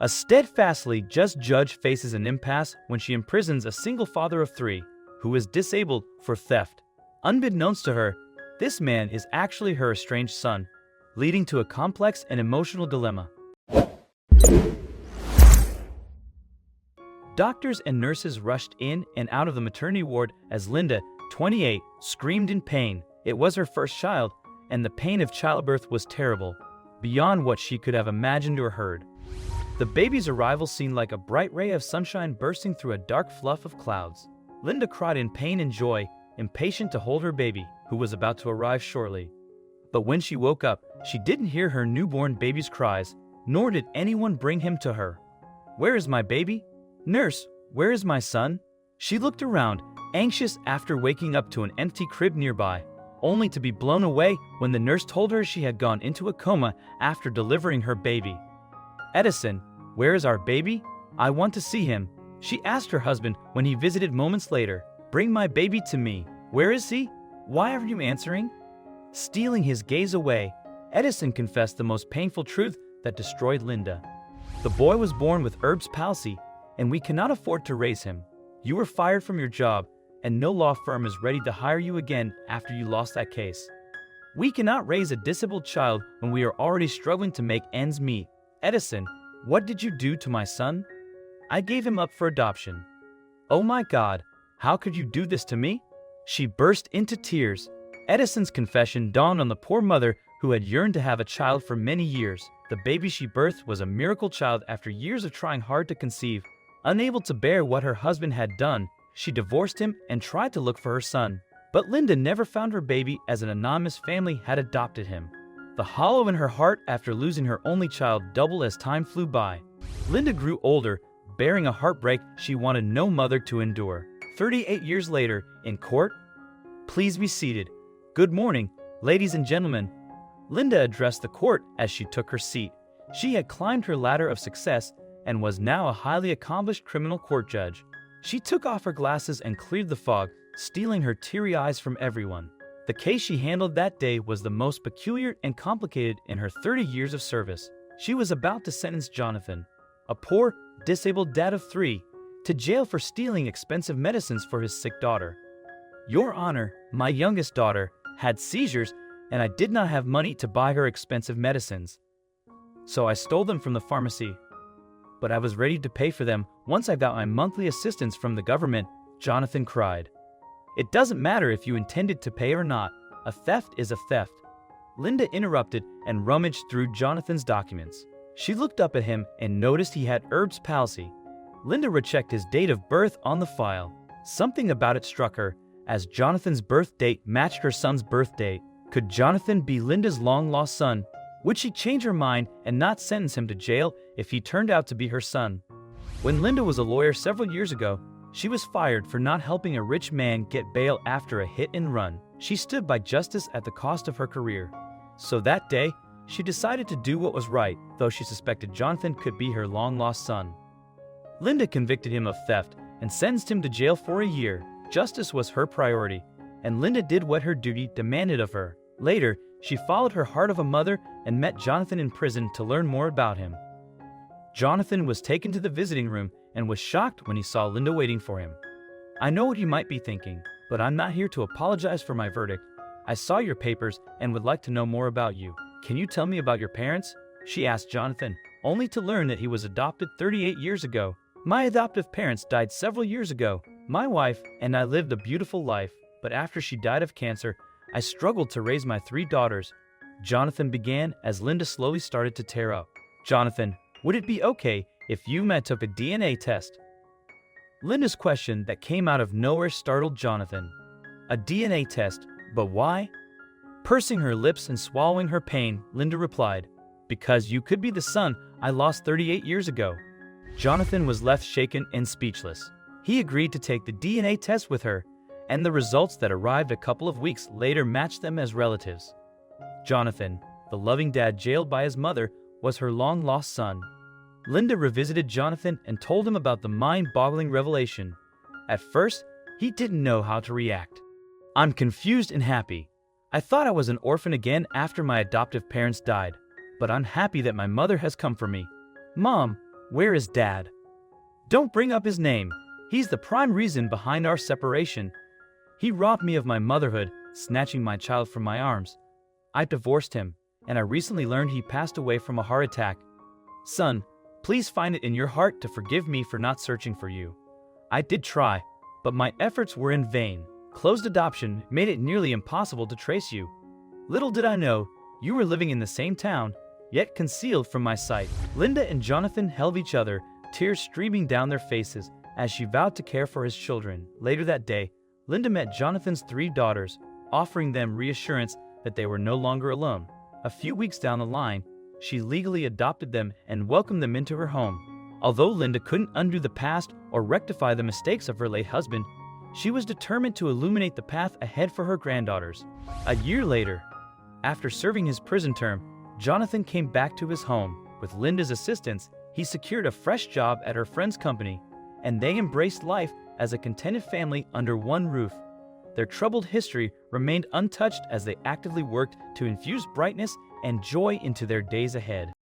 A steadfastly just judge faces an impasse when she imprisons a single father of three, who is disabled for theft. Unbeknownst to her, this man is actually her estranged son, leading to a complex and emotional dilemma. Doctors and nurses rushed in and out of the maternity ward as Linda, 28, screamed in pain. It was her first child, and the pain of childbirth was terrible, beyond what she could have imagined or heard. The baby's arrival seemed like a bright ray of sunshine bursting through a dark fluff of clouds. Linda cried in pain and joy, impatient to hold her baby, who was about to arrive shortly. But when she woke up, she didn't hear her newborn baby's cries, nor did anyone bring him to her. "Where is my baby? Nurse, where is my son?" She looked around, anxious after waking up to an empty crib nearby, only to be blown away when the nurse told her she had gone into a coma after delivering her baby. "Edison, where is our baby? I want to see him," she asked her husband when he visited moments later. "Bring my baby to me. Where is he? Why aren't you answering?" Stealing his gaze away, Edison confessed the most painful truth that destroyed Linda. "The boy was born with Erb's palsy, and we cannot afford to raise him. You were fired from your job, and no law firm is ready to hire you again after you lost that case. We cannot raise a disabled child when we are already struggling to make ends meet. Edison, what did you do to my son? I gave him up for adoption. Oh my God, how could you do this to me?" She burst into tears. Edison's confession dawned on the poor mother who had yearned to have a child for many years. The baby she birthed was a miracle child after years of trying hard to conceive. Unable to bear what her husband had done, she divorced him and tried to look for her son. But Linda never found her baby as an anonymous family had adopted him. The hollow in her heart after losing her only child doubled as time flew by. Linda grew older, bearing a heartbreak she wanted no mother to endure. 38 years later, in court. "Please be seated. Good morning, ladies and gentlemen." Linda addressed the court as she took her seat. She had climbed her ladder of success and was now a highly accomplished criminal court judge. She took off her glasses and cleared the fog, stealing her teary eyes from everyone. The case she handled that day was the most peculiar and complicated in her 30 years of service. She was about to sentence Jonathan, a poor, disabled dad of three, to jail for stealing expensive medicines for his sick daughter. "Your Honor, my youngest daughter had seizures, and I did not have money to buy her expensive medicines. So I stole them from the pharmacy. But I was ready to pay for them once I got my monthly assistance from the government," Jonathan cried. "It doesn't matter if you intended to pay or not. A theft is a theft." Linda interrupted and rummaged through Jonathan's documents. She looked up at him and noticed he had Erb's palsy. Linda rechecked his date of birth on the file. Something about it struck her, as Jonathan's birth date matched her son's birth date. Could Jonathan be Linda's long-lost son? Would she change her mind and not sentence him to jail if he turned out to be her son? When Linda was a lawyer several years ago, she was fired for not helping a rich man get bail after a hit and run. She stood by justice at the cost of her career. So that day, she decided to do what was right, though she suspected Jonathan could be her long-lost son. Linda convicted him of theft and sentenced him to jail for a year. Justice was her priority, and Linda did what her duty demanded of her. Later, she followed her heart of a mother and met Jonathan in prison to learn more about him. Jonathan was taken to the visiting room and was shocked when he saw Linda waiting for him. "I know what you might be thinking, but I'm not here to apologize for my verdict. I saw your papers and would like to know more about you. Can you tell me about your parents?" she asked Jonathan, only to learn that he was adopted 38 years ago. "My adoptive parents died several years ago. My wife and I lived a beautiful life, but after she died of cancer, I struggled to raise my three daughters," Jonathan began as Linda slowly started to tear up. "Jonathan, would it be okay if you and I took a DNA test?" Linda's question that came out of nowhere startled Jonathan. A DNA test, but why? Pursing her lips and swallowing her pain, Linda replied, "Because you could be the son I lost 38 years ago." Jonathan was left shaken and speechless. He agreed to take the DNA test with her, and the results that arrived a couple of weeks later matched them as relatives. Jonathan, the loving dad jailed by his mother, was her long-lost son. Linda revisited Jonathan and told him about the mind-boggling revelation. At first, he didn't know how to react. "I'm confused and happy. I thought I was an orphan again after my adoptive parents died, but I'm happy that my mother has come for me. Mom, Where is Dad? Don't bring up his name. He's the prime reason behind our separation. He robbed me of my motherhood, snatching my child from my arms. I divorced him, and I recently learned he passed away from a heart attack. Son, please find it in your heart to forgive me for not searching for you. I did try, but my efforts were in vain. Closed adoption made it nearly impossible to trace you. Little did I know, you were living in the same town, yet concealed from my sight. Linda and Jonathan held each other, tears streaming down their faces, as she vowed to care for his children. Later that day, Linda met Jonathan's 3 daughters, offering them reassurance that they were no longer alone. A few weeks down the line, she legally adopted them and welcomed them into her home. Although Linda couldn't undo the past or rectify the mistakes of her late husband, she was determined to illuminate the path ahead for her granddaughters. A year later, after serving his prison term, Jonathan came back to his home. With Linda's assistance, he secured a fresh job at her friend's company, and they embraced life as a contented family under one roof. Their troubled history remained untouched as they actively worked to infuse brightness and joy into their days ahead.